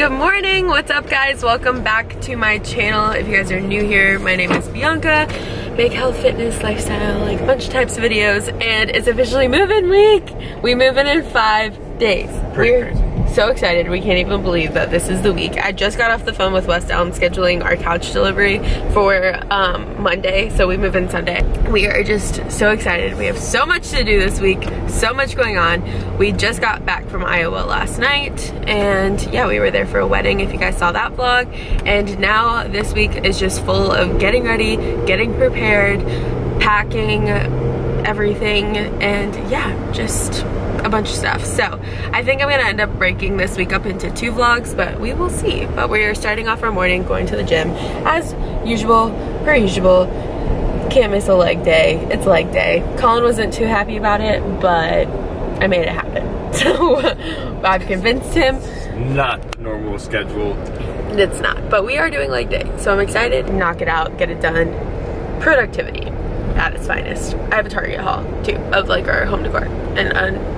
Good morning, what's up guys? Welcome back to my channel. If you guys are new here, my name is Bianca. Make health, fitness, lifestyle, like a bunch of types of videos, and it's officially move-in week. We move in 5 days. We're so excited, we can't even believe that this is the week. I just got off the phone with West Elm scheduling our couch delivery for Monday, so we move in Sunday. We are just so excited. We have so much to do this week, so much going on. We just got back from Iowa last night, and yeah, we were there for a wedding, if you guys saw that vlog. And now this week is just full of getting ready, getting prepared, packing everything, and yeah, just a bunch of stuff. So I think I'm gonna end up breaking this week up into 2 vlogs, but we will see. But we're starting off our morning going to the gym as usual, per usual. Can't miss a leg day. It's leg day. Colin wasn't too happy about it, but I made it happen. So I've convinced him. Not normal schedule. It's not, but we are doing leg day, so I'm excited. Knock it out, get it done. Productivity at its finest. I have a Target haul too of like our home decor and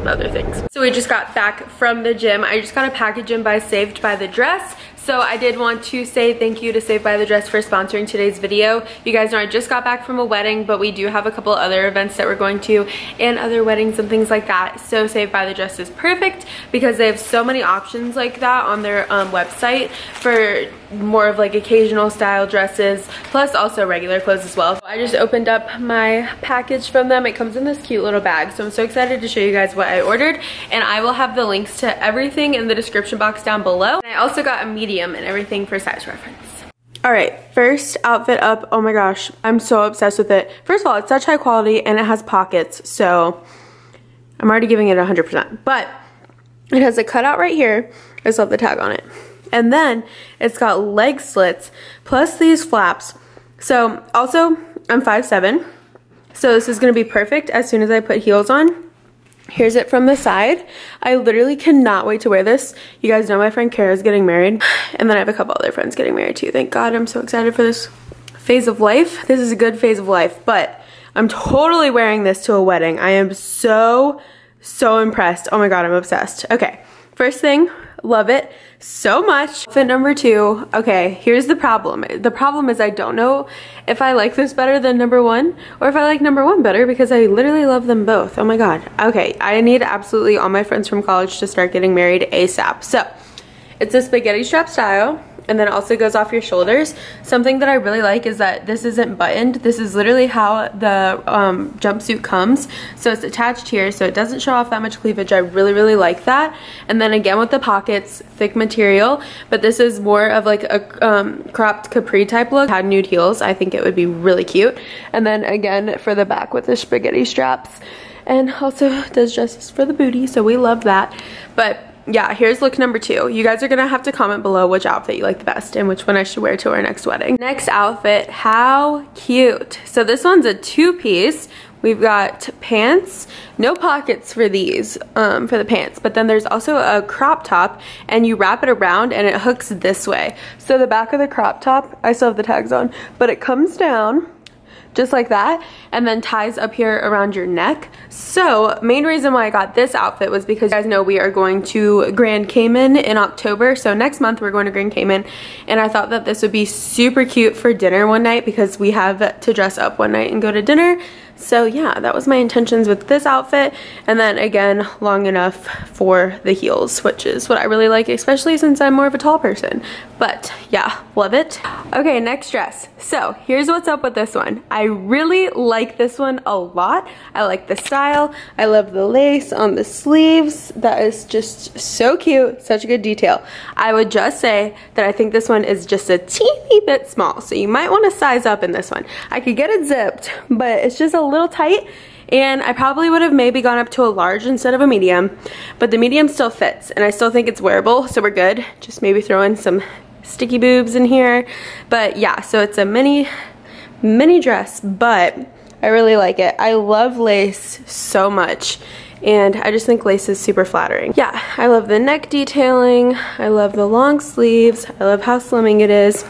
other things. So we just got back from the gym. I just got a package in by Saved by the Dress. So I did want to say thank you to Saved by the Dress for sponsoring today's video. You guys know I just got back from a wedding, but we do have a couple other events that we're going to and other weddings and things like that. So Saved by the Dress is perfect because they have so many options like that on their website for more of like occasional style dresses, plus also regular clothes as well. I just opened up my package from them. It comes in this cute little bag, so I'm so excited to show you guys what I ordered, and I will have the links to everything in the description box down below. And I also got a medium and everything for size reference. All right, first outfit up. Oh my gosh, I'm so obsessed with it. First of all, it's such high quality and it has pockets, so I'm already giving it 100%. But it has a cutout right here. I still have the tag on it. And then it's got leg slits plus these flaps. So also I'm 5'7", so this is gonna be perfect as soon as I put heels on. Here's it from the side. I literally cannot wait to wear this. You guys know my friend Kara is getting married, and then I have a couple other friends getting married too. Thank God, I'm so excited for this phase of life. This is a good phase of life, but I'm totally wearing this to a wedding. I am so impressed. Oh my God, I'm obsessed. Okay, first thing, love it so much. Outfit number 2. Okay, here's the problem. The problem is I don't know if I like this better than number 1 or if I like number 1 better, because I literally love them both. Oh my God. Okay, I need absolutely all my friends from college to start getting married ASAP. So it's a spaghetti strap style, and then it also goes off your shoulders. Something that I really like is that this isn't buttoned. This is literally how the jumpsuit comes. So it's attached here, so it doesn't show off that much cleavage. I really like that. And then again with the pockets, thick material, but this is more of like a cropped capri type look. Had nude heels, I think it would be really cute. And then again for the back with the spaghetti straps, and also does justice for the booty, so we love that. But yeah, here's look number 2. You guys are gonna have to comment below which outfit you like the best and which one I should wear to our next wedding. Next outfit, how cute. So this one's a 2-piece. We've got pants, no pockets for these, for the pants, but then there's also a crop top, and you wrap it around and it hooks this way. So the back of the crop top, I still have the tags on, but it comes down just like that, and then ties up here around your neck. So main reason why I got this outfit was because you guys know we are going to Grand Cayman in October. So next month we're going to Grand Cayman, and I thought that this would be super cute for dinner one night because we have to dress up one night and go to dinner. So yeah, that was my intentions with this outfit. And then again, long enough for the heels, which is what I really like, especially since I'm more of a tall person. But yeah, love it. Okay, next dress. So here's what's up with this one. I really like this one a lot. I like the style. I love the lace on the sleeves. That is just so cute, such a good detail. I would just say that I think this one is just a teeny bit small, so you might want to size up in this one. I could get it zipped, but it's just a little tight, and I probably would have maybe gone up to a large instead of a medium, but the medium still fits and I still think it's wearable, so we're good. Just maybe throw in some sticky boobs in here. But yeah, so it's a mini dress, but I really like it. I love lace so much, and I just think lace is super flattering. Yeah, I love the neck detailing. I love the long sleeves. I love how slimming it is.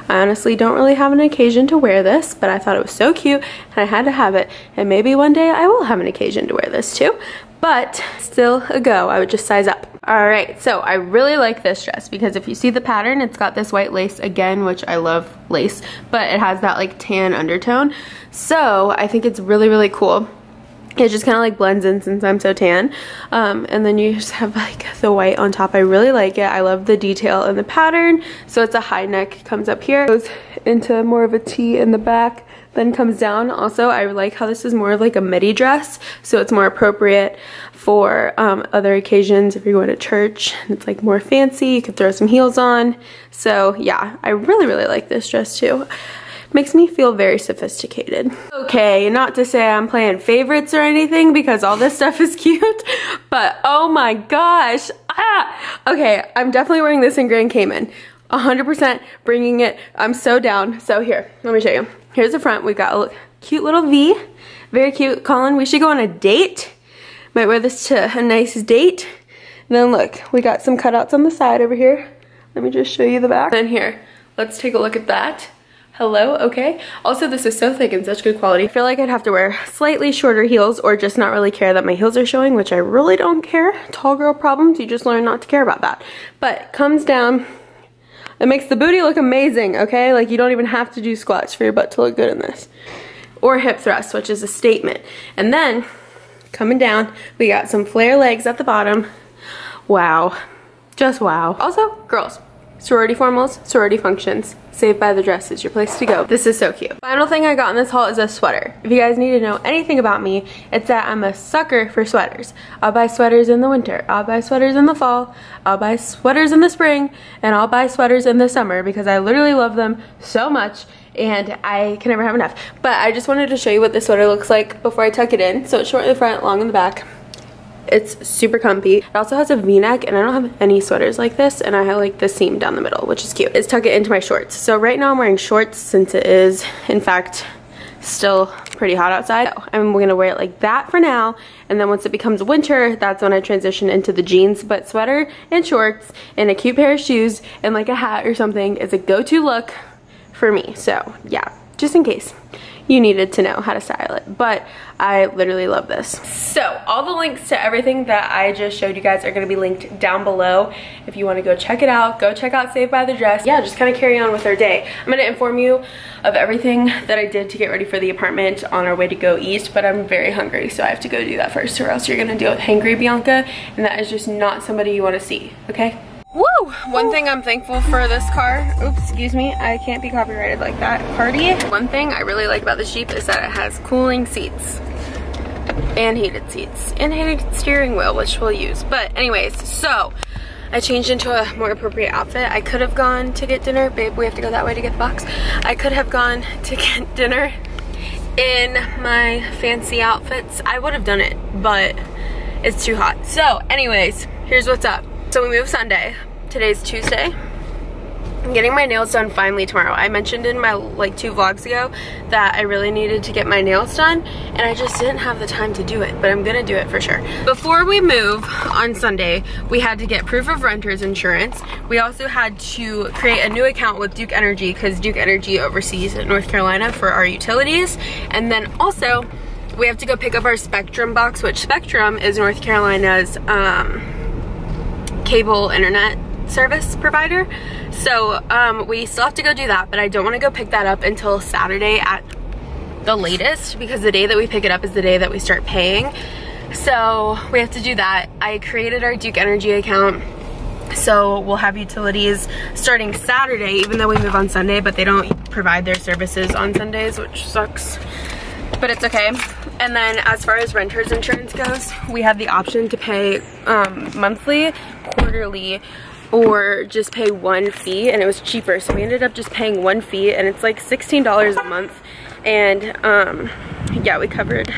I honestly don't really have an occasion to wear this, but I thought it was so cute and I had to have it. And maybe one day I will have an occasion to wear this too, but still a go. I would just size up. All right, so I really like this dress because if you see the pattern, it's got this white lace again, which I love lace, but it has that like tan undertone. So I think it's really, really cool. It just kind of like blends in since I'm so tan. And then you just have like the white on top. I really like it. I love the detail in the pattern. So it's a high neck, comes up here, goes into more of a T in the back, then comes down. Also, I like how this is more of like a midi dress. So it's more appropriate for other occasions. If you're going to church and it's like more fancy, you could throw some heels on. So yeah, I really, really like this dress too. Makes me feel very sophisticated. Okay, not to say I'm playing favorites or anything because all this stuff is cute, but oh my gosh. Okay, I'm definitely wearing this in Grand Cayman. 100% bringing it. I'm so down. So here, let me show you. Here's the front. We've got a cute little V. Very cute. Colin, we should go on a date. Might wear this to a nice date. And then look, we got some cutouts on the side over here. Let me just show you the back. And here, let's take a look at that. Hello, okay. Also, this is so thick and such good quality. I feel like I'd have to wear slightly shorter heels or just not really care that my heels are showing, which I really don't care. Tall girl problems, you just learn not to care about that. But comes down, it makes the booty look amazing, okay? Like you don't even have to do squats for your butt to look good in this. Or hip thrusts, which is a statement. And then, coming down, we got some flare legs at the bottom. Wow, just wow. Also, girls, sorority formals, sorority functions. Saved by the Dress is your place to go. This is so cute. Final thing I got in this haul is a sweater. If you guys need to know anything about me, it's that I'm a sucker for sweaters. I'll buy sweaters in the winter. I'll buy sweaters in the fall. I'll buy sweaters in the spring. And I'll buy sweaters in the summer because I literally love them so much and I can never have enough. But I just wanted to show you what this sweater looks like before I tuck it in. So it's short in the front, long in the back. It's super comfy. It also has a V-neck and I don't have any sweaters like this, and I have like the seam down the middle, which is cute. It's tuck it into my shorts. So right now I'm wearing shorts since it is, in fact, still pretty hot outside. So I'm gonna wear it like that for now, and then once it becomes winter, that's when I transition into the jeans. But sweater and shorts and a cute pair of shoes and like a hat or something is a go-to look for me. So yeah, just in case you needed to know how to style it, but I literally love this. So all the links to everything that I just showed you guys are gonna be linked down below. If you wanna go check it out, go check out Saved by the Dress. Yeah, just kind of carry on with our day. I'm gonna inform you of everything that I did to get ready for the apartment on our way to go east, but I'm very hungry, so I have to go do that first, or else you're gonna deal with hangry Bianca, and that is just not somebody you wanna see, okay? Woo! One thing I'm thankful for this car, oops, excuse me, I can't be copyrighted like that, party. One thing I really like about this Jeep is that it has cooling seats and heated seats and heated steering wheel, which we'll use. But anyways, so I changed into a more appropriate outfit. I could have gone to get dinner. Babe, we have to go that way to get the box. I could have gone to get dinner in my fancy outfits. I would have done it, but it's too hot. So anyways, here's what's up. So we moved Sunday. Today's Tuesday. I'm getting my nails done finally tomorrow. I mentioned in my like 2 vlogs ago that I really needed to get my nails done and I just didn't have the time to do it, but I'm gonna do it for sure. Before we move on Sunday, we had to get proof of renter's insurance. We also had to create a new account with Duke Energy because Duke Energy oversees North Carolina for our utilities. And then also we have to go pick up our Spectrum box, which Spectrum is North Carolina's cable internet service provider. So we still have to go do that, but I don't want to go pick that up until Saturday at the latest because the day that we pick it up is the day that we start paying. So we have to do that. I created our Duke Energy account, so we'll have utilities starting Saturday, even though we move on Sunday, but they don't provide their services on Sundays, which sucks, but it's okay. And then as far as renter's insurance goes, we had the option to pay monthly, quarterly, or just pay one fee, and it was cheaper. So we ended up just paying one fee, and it's like $16 a month. And yeah, we covered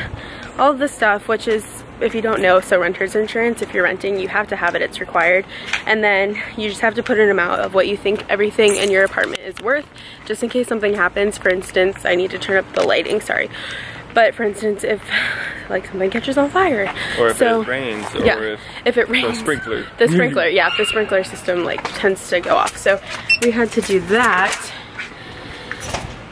all of the stuff, which is, if you don't know, so renter's insurance, if you're renting, you have to have it, it's required. And then you just have to put an amount of what you think everything in your apartment is worth, just in case something happens. For instance, I need to turn up the lighting, sorry. But for instance, if like something catches on fire, or if it rains, or yeah, if it rains, the sprinkler, yeah, if the sprinkler system like tends to go off. So we had to do that,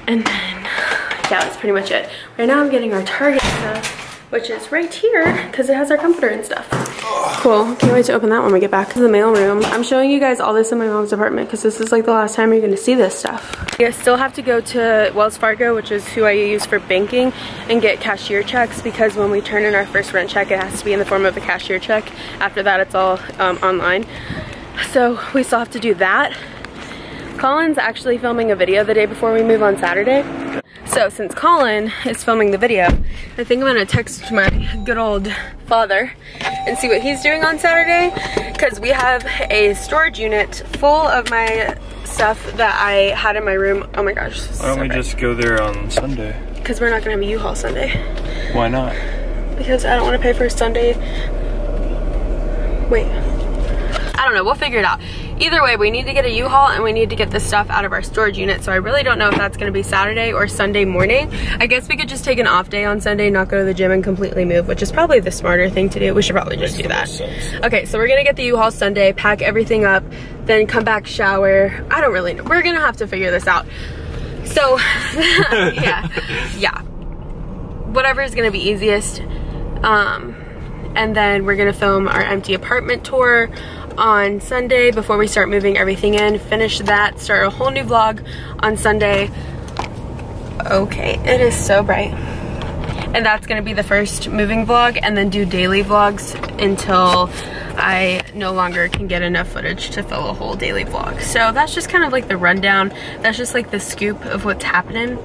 And then, yeah, that's pretty much it. Right now I'm getting our Target stuff, which is right here because it has our comforter and stuff. Cool, can't wait to open that when we get back to the mail room. I'm showing you guys all this in my mom's apartment because this is like the last time you're gonna see this stuff. I still have to go to Wells Fargo, which is who I use for banking, and get cashier checks because when we turn in our first rent check, it has to be in the form of a cashier check. After that, it's all online. So we still have to do that. Colin's actually filming a video the day before we move on Saturday. So since Colin is filming the video, I think I'm gonna text my good old father and see what he's doing on Saturday, because we have a storage unit full of my stuff that I had in my room. Oh my gosh. Why don't we just go there on Sunday? Because we're not gonna have a U-Haul Sunday. Why not? Because I don't want to pay for Sunday. Wait. I don't know, we'll figure it out. Either way, we need to get a U-Haul and we need to get this stuff out of our storage unit, so I really don't know if that's gonna be Saturday or Sunday morning. I guess we could just take an off day on Sunday, not go to the gym and completely move, which is probably the smarter thing to do. We should probably just do that. Okay, so we're gonna get the U-Haul Sunday, pack everything up, then come back, shower. I don't really know. We're gonna have to figure this out. So, yeah. Whatever is gonna be easiest. And then we're gonna film our empty apartment tour on Sunday before we start moving everything in. Finish that, start a whole new vlog on Sunday. Okay, it is so bright. And that's gonna be the first moving vlog, and then do daily vlogs until I no longer can get enough footage to fill a whole daily vlog. So that's just kind of like the rundown. That's just like the scoop of what's happening.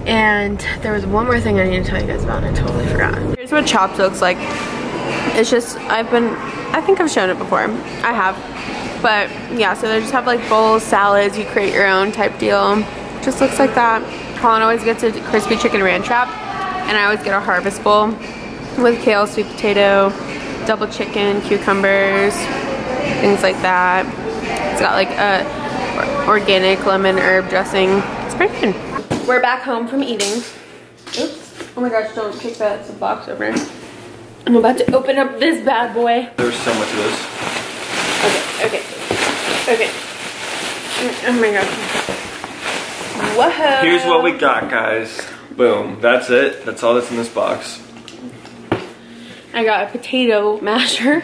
And there was one more thing I need to tell you guys about, and I totally forgot. Here's what Chopped looks like. It's just, I think I've shown it before. I have. But yeah, so they just have like bowls, salads, you create your own type deal. Just looks like that. Colin always gets a crispy chicken ranch wrap, and I always get a harvest bowl with kale, sweet potato, double chicken, cucumbers, things like that. It's got like a organic lemon herb dressing. It's pretty good. We're back home from eating. Oops. Oh my gosh, don't kick that box opener. I'm about to open up this bad boy. There's so much of this. Okay. Oh my gosh. Whoa. Here's what we got, guys. Boom. That's it. That's all that's in this box. I got a potato masher.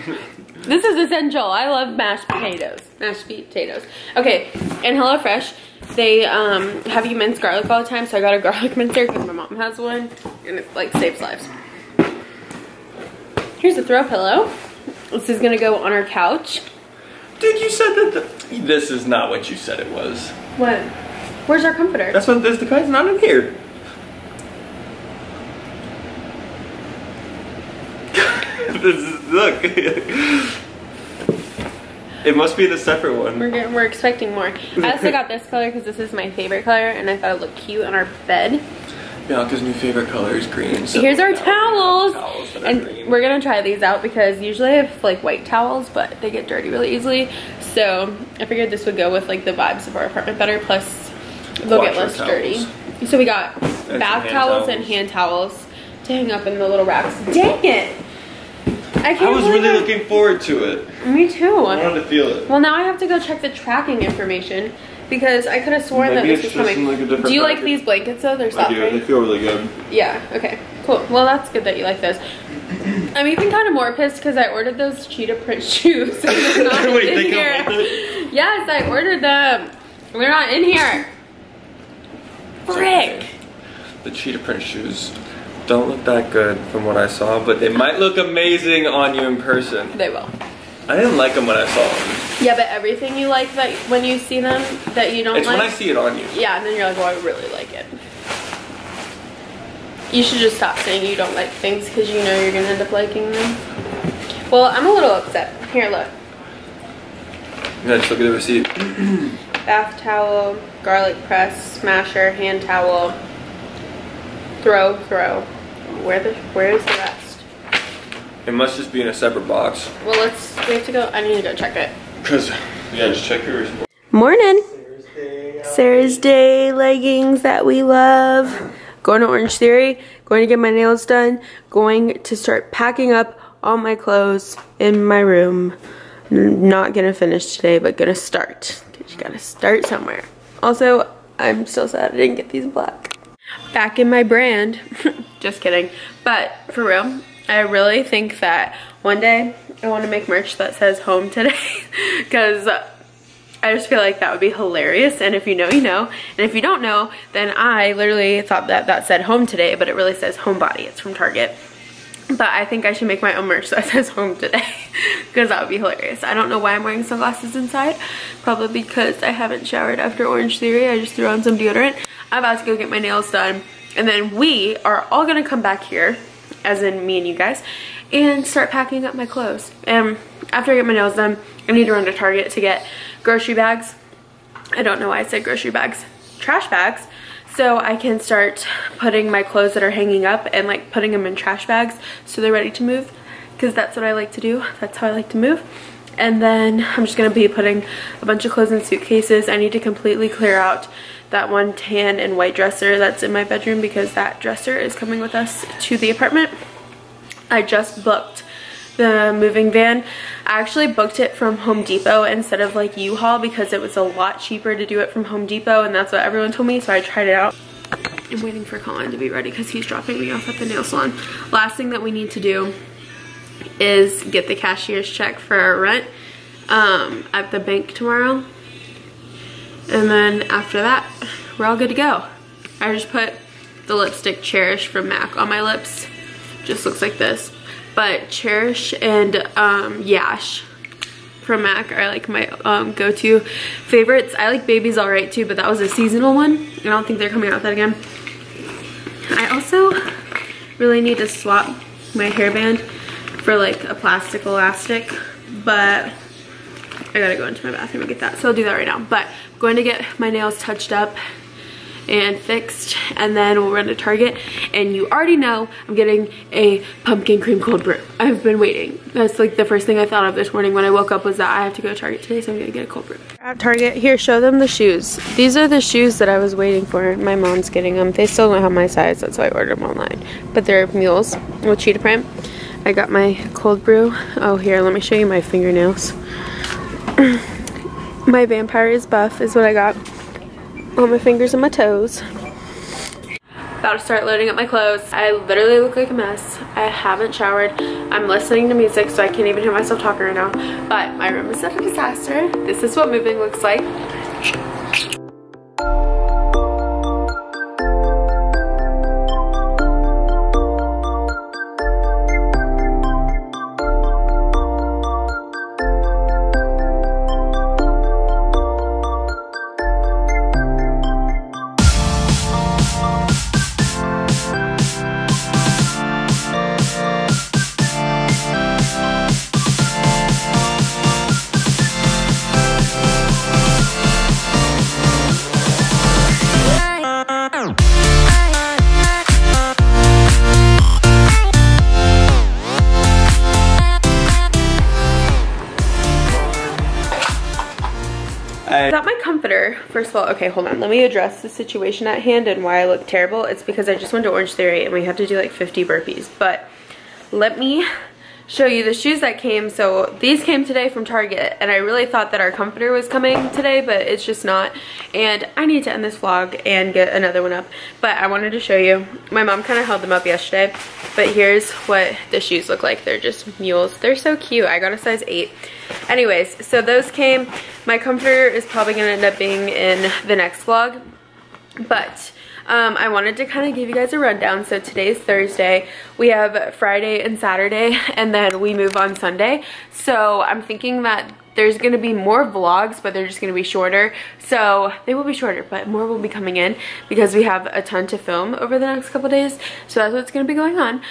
This is essential. I love mashed potatoes. Mashed potatoes. Okay, and HelloFresh, they have you mince garlic all the time, so I got a garlic mincer because my mom has one, and it like saves lives. Here's a throw pillow. This is gonna go on our couch. Dude, you said that this is not what you said it was. What? Where's our comforter? That's what this, the guy's not in here. This is, look. It must be in a separate one. We're expecting more. I also got this color because this is my favorite color, and I thought it looked cute on our bed. Bianca's new favorite color is green. So here's our towels. And we're gonna try these out because usually I have like white towels, but they get dirty really easily. So I figured this would go with like the vibes of our apartment better, plus they'll get less dirty. So we got bath towels and hand towels to hang up in the little racks. Dang it! I was really looking forward to it. Me too. I wanted to feel it. Well, now I have to go check the tracking information because I could have sworn that this was coming. Like do you like these blankets though? They're soft, right? They feel really good. Yeah, okay, cool. Well, that's good that you like those. I'm even kind of more pissed because I ordered those cheetah print shoes. They're not in here. Yes, I ordered them. They're not in here. Frick. The cheetah print shoes don't look that good from what I saw, but they might look amazing on you in person. They will. I didn't like them when I saw them. Yeah, but everything you like that when you see them that you don't it's like. It's when I see it on you. Yeah, and then you're like, well, I really like it. You should just stop saying you don't like things because you know you're gonna end up liking them. Well, I'm a little upset. Here, look. Yeah, just look at the receipt. Bath towel, garlic press, smasher, hand towel, throw. Where is the rest? It must just be in a separate box. Well, we have to go, I need to go check it. Yeah, just check yours. Morning. Thursday leggings that we love. Going to Orange Theory, going to get my nails done, going to start packing up all my clothes in my room. Not gonna finish today, but gonna start. You gotta start somewhere. Also, I'm still sad I didn't get these black. Back in my brand. Just kidding. But for real, I really think that one day I want to make merch that says home today because I just feel like that would be hilarious, and if you know, you know, and if you don't know, then I literally thought that that said home today, but it really says homebody. It's from Target. But I think I should make my own merch that says home today because that would be hilarious. I don't know why I'm wearing sunglasses inside. Probably because I haven't showered after Orange Theory. I just threw on some deodorant. I'm about to go get my nails done, and then we are all gonna come back here, as in me and you guys, and start packing up my clothes. And after I get my nails done, I need to run to Target to get grocery bags. I don't know why I said grocery bags. Trash bags. So I can start putting my clothes that are hanging up and like putting them in trash bags so they're ready to move, because that's what I like to do. That's how I like to move. And then I'm just gonna be putting a bunch of clothes in suitcases. I need to completely clear out that one tan and white dresser that's in my bedroom because that dresser is coming with us to the apartment. I just booked the moving van. I actually booked it from Home Depot instead of like U-Haul because it was a lot cheaper to do it from Home Depot, and that's what everyone told me, so I tried it out. I'm waiting for Colin to be ready because he's dropping me off at the nail salon. Last thing that we need to do is get the cashier's check for our rent at the bank tomorrow, and then after that we're all good to go. I just put the lipstick Cherish from MAC on my lips. Just looks like this. But Cherish and Yash from MAC are like my go-to favorites. I like Baby's Alright too, but that was a seasonal one. I don't think they're coming out with that again. I also really need to swap my hairband for like a plastic elastic, but I gotta go into my bathroom and get that, so I'll do that right now. But I'm going to get my nails touched up and fixed, and then we'll run to Target. And you already know I'm getting a pumpkin cream cold brew. I've been waiting. That's like the first thing I thought of this morning when I woke up, was that I have to go to Target today, so I'm gonna get a cold brew. At Target, here, show them the shoes. These are the shoes that I was waiting for. My mom's getting them. They still don't have my size, that's why I ordered them online. But they're mules with cheetah print. I got my cold brew. Oh, here, let me show you my fingernails. My vampire is buff is what I got on my fingers and my toes. About to start loading up my clothes. I literally look like a mess. I haven't showered. I'm listening to music, so I can't even hear myself talking right now. But my room is a disaster. This is what moving looks like. I got my comforter. First of all, okay, hold on. Let me address the situation at hand and why I look terrible. It's because I just went to Orange Theory and we have to do like 50 burpees. But let me show you the shoes that came. So these came today from Target, and I really thought that our comforter was coming today, but it's just not. And I need to end this vlog and get another one up. But I wanted to show you. My mom kind of held them up yesterday, but here's what the shoes look like. They're just mules. They're so cute. I got a size 8. Anyways, so those came. My comforter is probably gonna end up being in the next vlog, but I wanted to kind of give you guys a rundown. So today's Thursday. We have Friday and Saturday, and then we move on Sunday. So I'm thinking that there's gonna be more vlogs, but they're just gonna be shorter. So they will be shorter, but more will be coming in because we have a ton to film over the next couple days. So that's what's gonna be going on.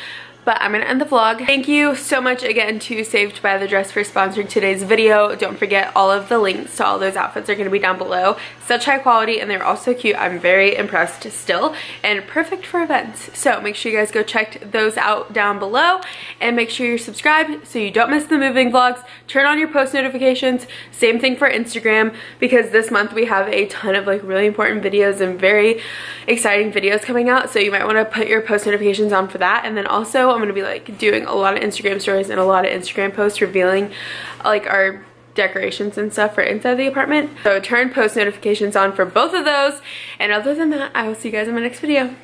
But I'm gonna end the vlog. Thank you so much again to Saved by the Dress for sponsoring today's video. Don't forget, all of the links to all those outfits are gonna be down below. Such high quality, and they're all so cute. I'm very impressed still, and perfect for events. So make sure you guys go check those out down below, and make sure you're subscribed so you don't miss the moving vlogs. Turn on your post notifications. Same thing for Instagram, because this month we have a ton of like really important videos and very exciting videos coming out. So you might wanna put your post notifications on for that. And then also I'm gonna be like doing a lot of Instagram stories and a lot of Instagram posts revealing like our decorations and stuff for inside the apartment. So turn post notifications on for both of those. And other than that, I will see you guys in my next video.